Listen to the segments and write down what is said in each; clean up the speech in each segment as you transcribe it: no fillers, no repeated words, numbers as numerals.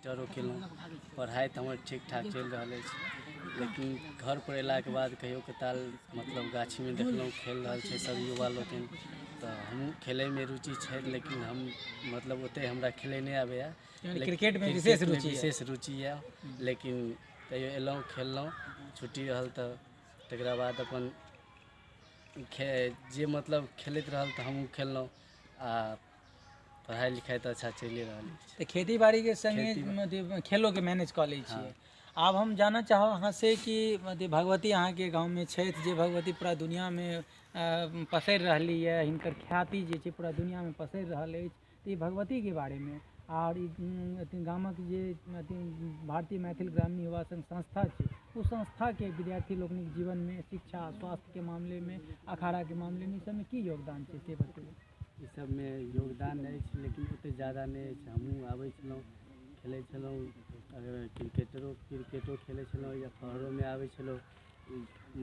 डरो केलहुँ पढ़ाइ तऽ हमर ठीक ठाक चलि रहल अछि, लेकिन घर पर अयलाके बाद कहियो कताल मतलब गाछीमे देखलहुँ खेल रहल छै सब युवा लोकनि, तऽ हमहूँ खेलैमे रुचि छै, लेकिन हम मतलब ओतेक हमरा खेलै नहि आबैए। क्रिकेटमे विशेष रुचि यए, लेकिन तैयो अयलहुँ खेललहुँ, छुट्टी रहल तऽ तकरा बाद अपन जे मतलब खेलैत रहल तऽ हमहूँ खेललहुँ। आ पढ़ाई लिखाई तो अच्छा चलिए रहा है। तो खेती बाड़ी के संगे खेलों के मैनेज कऽ लै छियै। आब हम जानऽ चाहब अहाँ से कि भगवती अहाँ के गाँव में छथि, जे भगवती पूरा दुनिया में पसरि रहली है, हिनकर ख्याति जे छै पूरा दुनिया में पसरि रहल अछि, तऽ ई भगवती के बारे में और गामक जे भारतीय मैथिल ग्रामीण युवा संघ संस्था छै, उस संस्था के विद्यार्थी लोकनिक जीवन में शिक्षा स्वास्थ्य के मामले में अखाड़ा के मामले में सब में की योगदान छै से बतैयौ। ई सब में योगदान अछि, लेकिन ओते ज़्यादा नहीं अछि। हमहूँ आबै छलहुँ, खेलै छलहुँ, अगर क्रिकेटो खेलै छलहुँ या शहरों में आबै छलहुँ,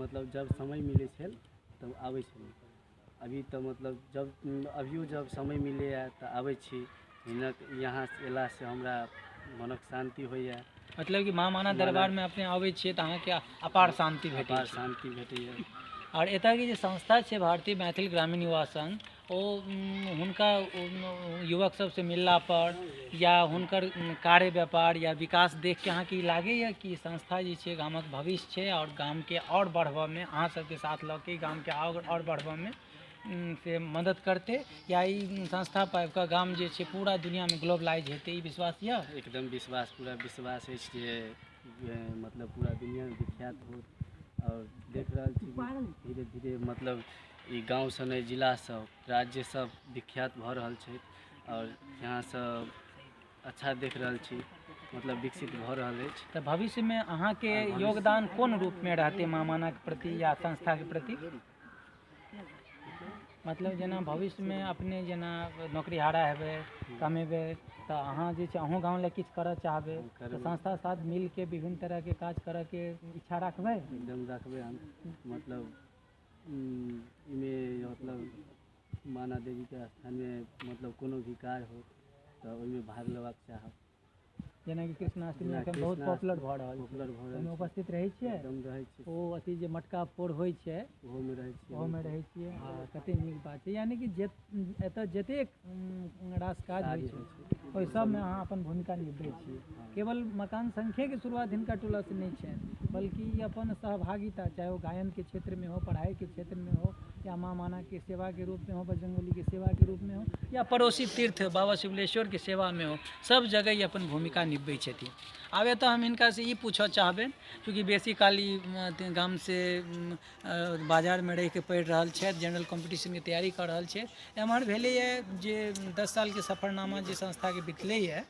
मतलब जब समय मिलै छल तब आबै छलहुँ। अभी तो मतलब अभियो जब समय मिलैए तऽ आबै छी। यहाँ अयलासँ हमरा मनक शांति होइए। मतलब कि महामाना दरबार में अपने आबै छियै तऽ अहाँके अपार शांति भेटैए। अपार शांति भेटैए। और एतऽ के जे संस्था छै भारतीय मैथिल ग्रामीण युवा संघ, ओ हुनका युवक सबसे मिलला पर या हुनकर कार्य व्यापार या विकास देख के अहाँके लागैए कि संस्था जे छै गामक भविष्य छै और गाम के और बढ़बऽ में अहाँ सबके साथ लऽ के गाम के और बढ़बऽ में से मदद करते, या ई संस्था पाबि कऽ गाम जे छै पूरा दुनिया में ग्लोबलाइज हेतै, ई विश्वास यऽ? एकदम विश्वास, पूरा विश्वास अछि जे मतलब पूरा दुनिया में विख्यात होत। और देख रहल छी धीरे धीरे मतलब ई गाँव से नहीं, जिला सब, राज्य सब विख्यात भऽ रहल छै। और यहाँ सब अच्छा देख रहल छी, मतलब विकसित भऽ रहल अछि। तऽ भविष्य में अहाँ के योगदान कोन रूप में रहते महामाना के प्रति या संस्था के प्रति? मतलब जेना भविष्य में अपने जेना नौकरीहारा हेबै, कमेबै, तऽ अहाँ जे छै अहूँ गाँव लए किछु करऽ चाहबै, तऽ संस्था साथ मिल के विभिन्न तरह के काज करऽ के इच्छा रखबै? एकदम रखबै हम। मतलब मतलब माना देवी के स्थान में मतलब कोनो भी कार्य हो तऽ ओहिमे भाग लेबाक चाहब। जेना कि कृष्णाष्टमी एखन बहुत पॉपुलर भऽ रहल छै, ओहिमे उपस्थित रहै छियै? एकदम रहै छी। ओ अथी जे मटका फोड़ होइ छै ओहोमे रहै छियै। ओहोमे रहै छियै। आ कते नीक बात छै, यानी कि एतऽ जतेक रास काज होइ छै ओहि सबमे अहाँ अपन भूमिका निभबै छियै। केवल मकान संख्या के शुरुआत हिनका टोला से नहीं छनि, बल्कि अपन सहभागिता, चाहे वो गायन के क्षेत्र में हो, पढ़ाई के क्षेत्र में हो, या माँ माना के सेवा के रूप में हो, बजरंगबली के सेवा के रूप में हो, या पड़ोसी तीर्थ बाबा शिवलेश्वर के सेवा में हो, सब जगह ये अपन भूमिका निभबै छथिन। आब एतऽ हम हिनका से ई पूछऽ चाहबनि, चूँकि बेसी काल ई गाम से बाजार में रहि के पढ़ि रहल छथि, जनरल कॉम्पिटिशन के तैयारी कऽ रहल छै, एम्हर भेलैए जे 10 साल के सफरनामा जे संस्था के बितलैए,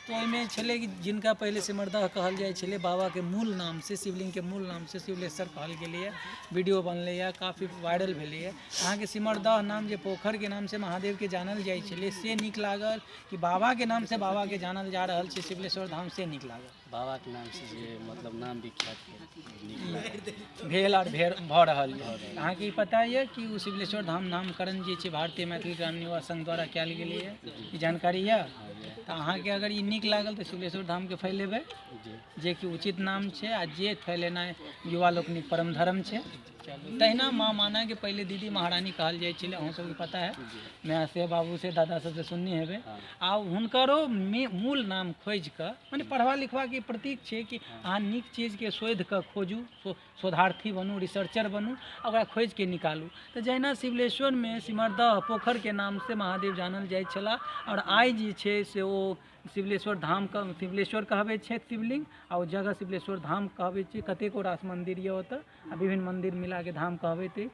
तो ओहिमे छलै कि जिनका पहले सिमरदह कहल जाइ छलै, बाबा के मूल नाम से, शिवलिंग के मूल नाम से शिवलेश्वर कहल गेलैए, वीडियो बनलैए, काफ़ी वायरल भेलैए। अहाँके सिमरदह नाम जे पोखर के नाम से महादेव के जानल जाइ छलै, से नीक लागल कि बाबा के नाम से बाबा के जानल जा रहल छै शिवलेश्वर धाम, से नीक लागल? बाबा के नाम से जे मतलब नाम विख्यात भेल और भऽ रहल यऽ। अहाँके ई पता यऽ कि ओ शिवलेश्वर धाम नामकरण जे छै भारतीय मैथिल ग्रामीण युवा संघ द्वारा कयल गेलैए, ई जानकारी यऽ? तऽ अहाँके अगर ई नीक लागल तऽ शिवलेश्वर धाम के फैलेबै, जे कि उचित नाम छै, आ जे फैलेनाइ युवा लोकनिक परम धर्म छै। तहिना माँ माना के पहले दीदी महारानी कहल जाइ छलै, अहूँ सबके पता है, माँ से बाबू से दादा सबसे सुनने हेबै। आ हुनकरो मूल नाम खोजि कऽ, मने पढ़वा लिखवा के प्रतीक छै कि अहाँ नीक चीज के शोधि कऽ खोजू, शोधार्थी बनू, रिसर्चर बनू, ओकरा खोजि के निकालू। तऽ जहिना शिवलेश्वर में सिमरदह पोखर के नाम से महादेव जानल जाइ छला, और आइ जे छै से ओ शिवलेश्वर धाम का शिवलेश्वर कहबै छै शिवलिंग, आ ओ जगह शिवलेश्वर धाम कहबै छै। कतेको रास मंदिर यऽ ओतऽ, आ विभिन्न मंदिर मिला के धाम कहबैत अछि।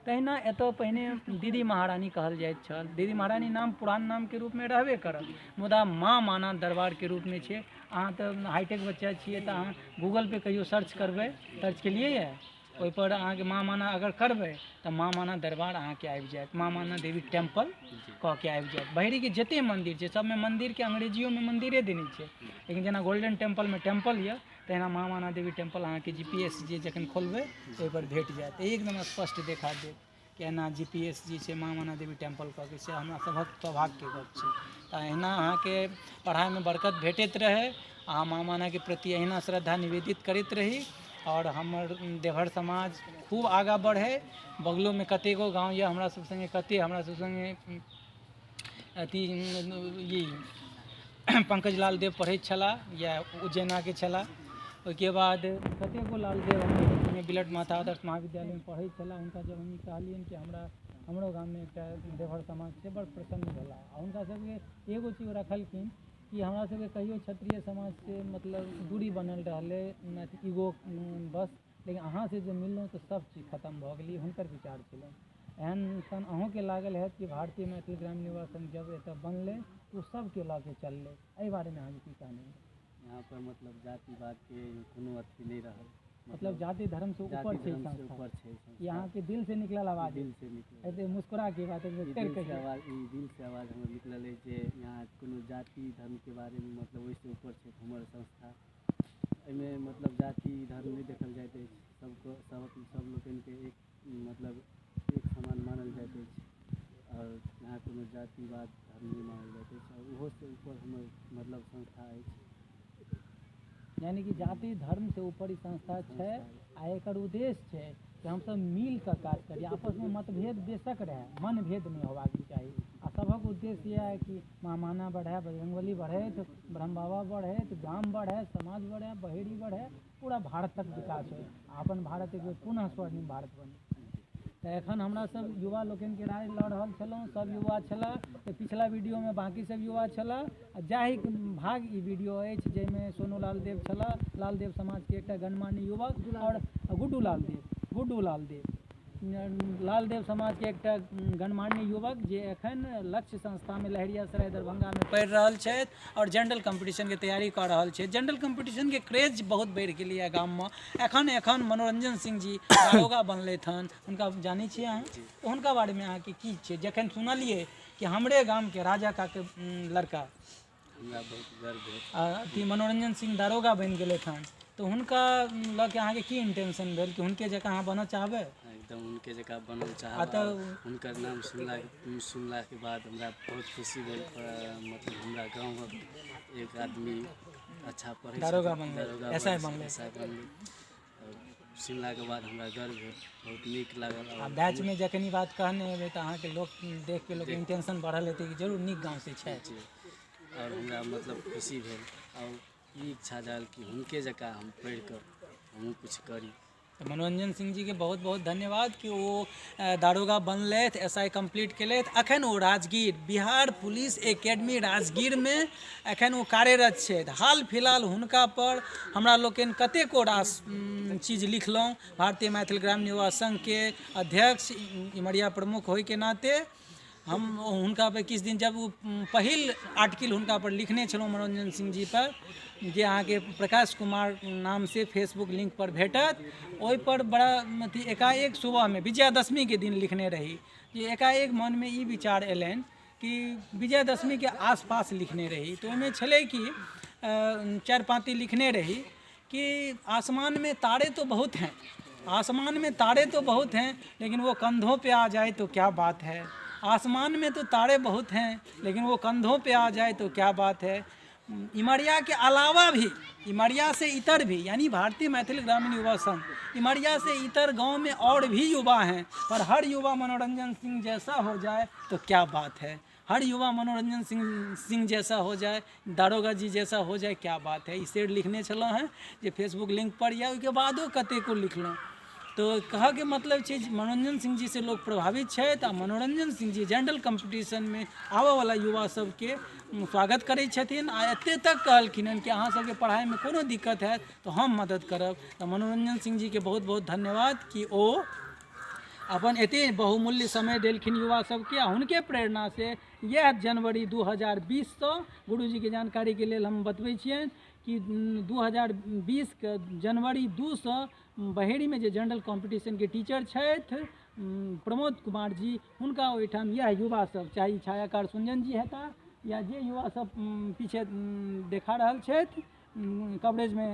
तहिना एतऽ पहिने दीदी महारानी कहल जाइत छल। दीदी महारानी नाम पुरान नाम के रूप में रहबे करत, मुदा माँ माना दरबार के रूप में छै। अहाँ तऽ हाईटेक बच्चा छियै, तऽ अहाँ गूगल पे कहियो सर्च करबै, सर्च केलियै यऽ? ओहिपर अहाँके माँ माना अगर करबै तऽ माँ माना दरबार अहाँके आबि जायत, माँ माना देवी टेम्पल कह के आबि जायत। बहेरी के जते मंदिर छै सब में मंदिर के अंग्रेजियो में मंदिरे देने छै, लेकिन जेना गोल्डन टेम्पल में टेम्पल यऽ, तहिना माँ माना देवी टेम्पल अहाँके GPS जे जखन खोलबै ओहिपर भेट जायत, एकदम स्पष्ट देखा देत कि एना GPS जे छै माँ माना देवी टेम्पल कह के, से हमरा सभक सौभाग्यके गप छै। तऽ अहिना अहाँके पढ़ाइमे बरकत भेटैत रहै, अहाँ महामाना के प्रति अहिना श्रद्धा निवेदित करैत रही और हमर देवहर समाज खूब आगा बढ़े। बगलों में कतेको गाँव यऽ हमरा सब संगे, कते हमरा सब संगे अथी ई पंकज लाल देव पढ़ैत छलाह या उज्जैना के छलाह। ओहिके बाद कतेको लाल देव हमर संगे बिलट माता आदर्श महाविद्यालय में पढ़ैत छलाह। हुनका जब हम कहलियनि कि हमरो गाँव में एकटा देवहर समाज छै, बड़ प्रसन्न भेला। आ हुनका सबके एगो चीज रखलखिन कि हमरा सबके कहियो क्षत्रिय समाज से मतलब दूरी बनल रहलै, ईगो बस, लेकिन अहाँ से जे मिललहुँ तऽ सब चीज खत्म भऽ गेलै, हुनकर विचार छलै। एहन सन अहूँके लागल हैत कि भारतीय मैथिल ग्रामीण युवा संघ जब एतऽ बनलै तो सबके लऽ के चललै, एहि बारेमे अहाँके की कहना है? यहाँ पर मतलब जातिवाद के कोनो अथी नहीं रहल, मतलब जाति धर्म से ऊपर छै संस्था। यहाँ के दिल से निकलल आवाज, दिल से निकलल ऐसे मुस्कुरा के बात दिल से आवाज हमर निकलल है जे यहाँ कोनो जाति धर्म के बारे में मतलब ओहिसे ऊपर छै हमर संस्था। एहिमे मतलब जाति धर्म नहीं देखल जाइत अछि, सब लोगन के एक मतलब एक समान मानल जाइत अछि और यहाँ कोनो जातिवाद धर्म नहीं मानल जाइत अछि और ओहो से ऊपर हमर मतलब संस्था अछि। यानी कि जाति धर्म से ऊपर ही संस्था छै आ एकर उद्देश्य छै कि हम सब मिल कर काज करी। आपस में मतभेद बेशक रहे, मन भेद नहीं होबाक चाही। आ सबक उद्देश्य यह है कि महामाना बढ़े, बजरंगबली बढ़े, तो ब्रह्म बाबा बढ़े, तो गाम बढ़े, समाज बढ़े, बहेड़ी बढ़े, पूरा भारत तक विकास हो, अपन भारत एक पुनः स्वर्णिम भारत बने। तो एखन हमरा सब युवा लोकन के राय लऽ रहल छलहुँ, सब युवा छला, पिछला वीडियो में बाकी सब युवा छला, जाहि भाग ई वीडियो अछि जाहिमे सोनू लाल देव छला, लाल देव समाज के एकटा गणमान्य युवक, और गुड्डू लाल देव लाल देव समाज के एकटा गणमान्य युवक जे एखन लक्ष्य संस्था में लहेरियासराय दरभंगा में पढ़ि रहल छथि और जनरल कंपटीशन के तैयारी कर रहल छथि। जनरल कंपटीशन के क्रेज बहुत बढ़ि गेलै है गाम में। एखन मनोरंजन सिंह जी दारोगा बनलथि हन, हुनका जानै छियै अहाँ? हुनका बारे में अहाँके की छै? जखन सुनलियै कि हमरे गाम के राजा का के लड़का हमरा बहुत गर्व है अथी मनोरंजन सिंह दारोगा बनि गेलथि हन, तो हुनका लऽ के अहाँके की इंटेंशन भेल कि हुनके जकाँ अहाँ बनऽ चाहबै? एकदम उनके जगह बनल चाहब। उनकर नाम सुनला के बाद हमरा बहुत खुशी भेल। मतलब हमरा गाँव एक आदमी अच्छा पढ़े दारोगा बनलै, एसआई बनलै। सुनला के बाद हमरा गर्व भेल, बहुत नीक लागल। आ बैच में जखन ई बात कहने हेबै तऽ अहाँके लोक देख के लोक इंटेंशन बढ़ल हेतै कि जरूर नीक गाँव से छै। और हमरा मतलब खुशी भेल और ई इच्छा जाल कि हुनके जकाँ हम पढ़ि कऽ हमहूँ कुछ करी। तो मनोरंजन सिंह जी के बहुत बहुत धन्यवाद कि वो दारोगा बनलथि, एसआई कंप्लीट केलथि। अखन वो राजगीर बिहार पुलिस एकेडमी राजगीर में अखन वो कार्यरत छथि। हाल फिलहाल हुनका पर हमरा लोकनि कतेको रास चीज लिखलहुँ। भारतीय मैथिल ग्रामीण युवा संघ के अध्यक्ष इमरिया प्रमुख होय के नाते हम हुनका पर किछु दिन जब वो पहिल आर्टिकल हुनका पर लिखने छलहुँ मनोरंजन सिंह जी पर, जे अहाँके प्रकाश कुमार नाम से फेसबुक लिंक पर भेटत, ओहि पर बड़ा अथी एकाएक सुबह में विजयादशमी के दिन लिखने रही। जे एकाएक मन में ई विचार एलनि कि विजयादशमी के आसपास लिखने रही, तो ओहिमे छलै कि 4 लिखने रही कि आसमान में तारे तो बहुत हैं, आसमान में तारे तो बहुत हैं, लेकिन वो कंधों पे आ जाए तो क्या बात है। आसमान में तो तारे बहुत हैं, लेकिन वो कंधों पे आ जाए तो क्या बात है। इमरिया के अलावा भी, इमरिया से इतर भी, यानी भारतीय मैथिल ग्रामीण युवा संघ, इमरिया से इतर गांव में और भी युवा हैं, पर हर युवा मनोरंजन सिंह जैसा हो जाए तो क्या बात है। हर युवा मनोरंजन सिंह जैसा हो जाए, दारोगा जी जैसा हो जाए, क्या बात है। इसे लिखने छलहुँ हैं जे फेसबुक लिंक पर या उसके बादो कतेको लिखलहुँ। तो कहा के मतलब छै मनोरंजन सिंह जी से लोग प्रभावित छथि आ मनोरंजन सिंह जी जनरल कंपटीशन में आबऽ वाला युवा सबके स्वागत करै छथिन। आ एते तक कहलखिन हन कि अहाँ सबके पढ़ाई में कोनो दिक्कत है तो हम मदद करब। तो मनोरंजन सिंह जी के बहुत बहुत धन्यवाद कि ओ अपन एते बहुमूल्य समय देलखिन युवा सबके। हुनके प्रेरणा से यह जनवरी 2020 गुरुजी के जानकारी के लेल हम बतबै छियनि कि 2020 के जनवरी 2 बहेड़ी में जे जनरल कंपटीशन के टीचर छथि प्रमोद कुमार जी, हुनका ओहिठाम यह युवा सब, चाहे छायाकार सुंजन जी हेता या जे युवा सब पीछे देखा रहल छथि, कवरेजमे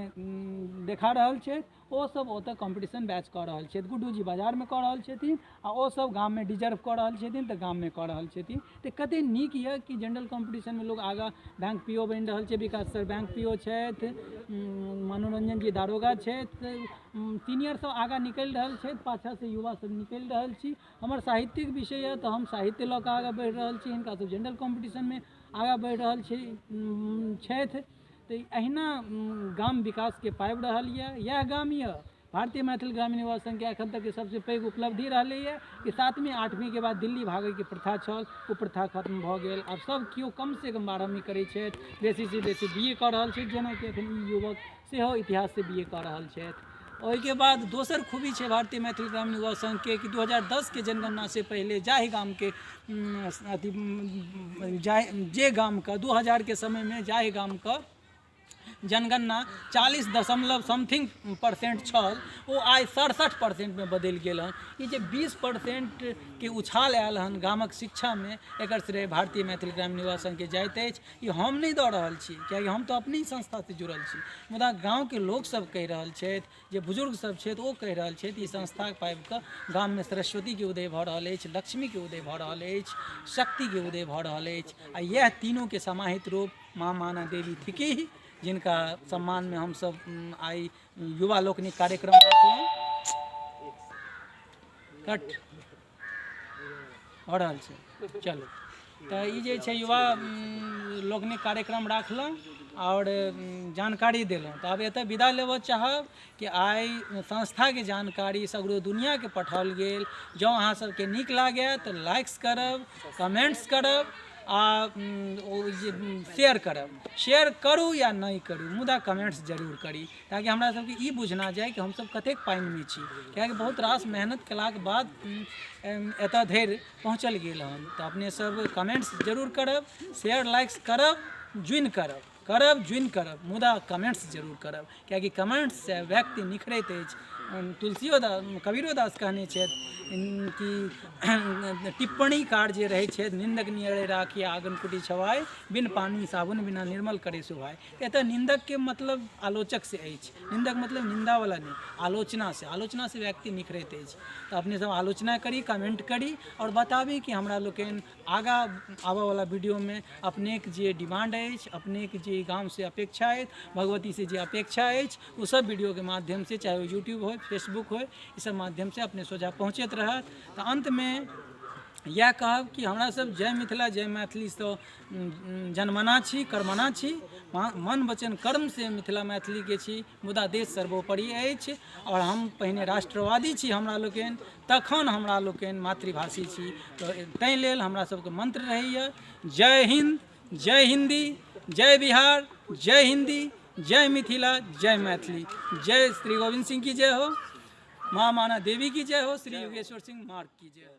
देखा रहल छै, ओ सब ओतऽ कॉम्पिटिशन बैच कऽ रहल छथि। गुड्डू जी बाजारमे कऽ रहल छथिन आ ओ सब गाममे डिजर्व कऽ रहल छथिन तऽ गाममे कऽ रहल छथिन। तऽ कते नीक यऽ कि जनरल कॉम्पिटिशनमे लोग आगाँ बैंक पी ओ बनि रहल छै, विकास सर बैंक पी ओ छथि, मनोरंजन जी दारोगा छथि, सीनियर सब आगाँ निकलि रहल छथि, पाछाँ युवा सब निकलि रहल छी। हमर साहित्यिक विषय यऽ तऽ हम साहित्य लऽ कऽ आगाँ बढ़ि रहल छी, हिनका सब जनरल कॉम्पिटिशनमे आगाँ बढ़ि रहल छथि। तऽ अहिना गाम विकासके पाबि रहल यऽ। यह गाम यऽ भारतीय मैथिल ग्रामीण युवा संघके एखन तक सबसे पैघ उपलब्धि रहलैए कि 7वीं 8वीं के बाद दिल्ली भागैके प्रथा छल, ओ प्रथा खत्म भऽ गेल। आब सब केओ कमसँ कम 12वीं करै छथि, बेसीसँ बेसी BA कऽ रहल छथि, जेनाकि एखन ई युवक सेहो इतिहाससँ BA कऽ रहल छथि। ओहिके बाद दोसर खूबी छै भारतीय मैथिल ग्रामीण युवा संघके कि 2010 के जनगणना से पहिले जाहि गामके जे गामके 2000 के समयमे जाहि गामके जनगणना 40.something% छल, ओ आइ 67% में बदलि गेल हन। ई जे 20% के उछाल आयल हन गामक शिक्षामे, एकर श्रेय भारतीय मैथिल ग्रामीण युवा संघके जाइत अछि। ई हम नहीं दऽ रहल छी, कियाकि हम तो अपनी संस्था से जुड़ल छी, मुदा गाँवके लोक सब कहि रहल छथि, जे बुजुर्ग सब छथि ओ कहि रहल छथि, ई संस्था पाबि कऽ गाममे सरस्वतीके उदय भऽ रहल अछि, लक्ष्मीके उदय भऽ रहल अछि, शक्तिके उदय भऽ रहल अछि। आ यह तीनों के समाहित रूप माँ माना देवी थिकी, जिनका सम्मान में हम सब आई युवा लोकनिक कार्यक्रम रखलहुँ। कट हो रहल छै, चलू। तऽ ई जे छै युवा लोकनिक कार्यक्रम राखलहुँ और जानकारी देलहुँ। तऽ आब एतऽ विदा लेबऽ चाहब कि आइ संस्थाके जानकारी सगरो दुनियाके पठाओल गेल। जँ अहाँ सबके नीक लागय तऽ लाइक्स करब, कमेंट्स करब आ शेयर करब। शेयर करू या नहीं करू, मुदा कमेंट्स जरूर करी, ताकि हमरा सबके ई बुझना जाए कि हमसब कतेक पानिमे छी। कियाकि बहुत रास मेहनत केलाक बाद एतऽ धरि पहुँचल गेल हन। तऽ अपने सब कमेंट्स जरूर करब, शेयर लाइक्स करब, ज्वाइन करब, मुदा कमेंट्स जरूर करब, कियाकि कमेंट्स से व्यक्ति निखरैत अछि। कबीरो दास कहने छथि कि टिप्पणीकार जे रहै छथि, निंदक नियरे राखी आंगन कुटी छवाय, बिन पानी साबुन बिना निर्मल करे सुभाय। एतऽ निंदक के मतलब आलोचक से अछि, निंदक मतलब निंदा वाला नहीं, आलोचना से व्यक्ति निखरैत अछि। तऽ अपने सब आलोचना करी, कमेंट करी और बताबी कि हमरा लोकनि आगाँ आबऽ वाला वीडियो में अपनेक जे डिमांड अछि, अपनेक जे गाँव से अपेक्षा अछि, भगवती से जे अपेक्षा अछि, वो सब वीडियो के माध्यम से, चाहे वो यूट्यूब हो, फेसबुक हो, इस सब माध्यम से अपने सोझा पहुँचैत रहत। तऽ अंत में यह कहब कि हमरा सब जय मिथिला जय मैथिली से जन्मना छी, कर्मना छी, मन वचन कर्म से मिथिला मैथिली के छी, मुदा देश सर्वोपरि अछि। और हम पहिने राष्ट्रवादी छी हमरा लोकनि, तखन हमरा लोकनि मातृभाषी छी। तऽ ताहि लेल हमरा सबके मंत्र रहैया जय हिंद, जय हिंदी, जय बिहार, जय हिंदी, जय मिथिला, जय मैथिली। जय श्री गोविंद सिंह की जय हो, माँ माना देवी की जय हो, श्री योगेश्वर सिंह मार्ग की जय हो।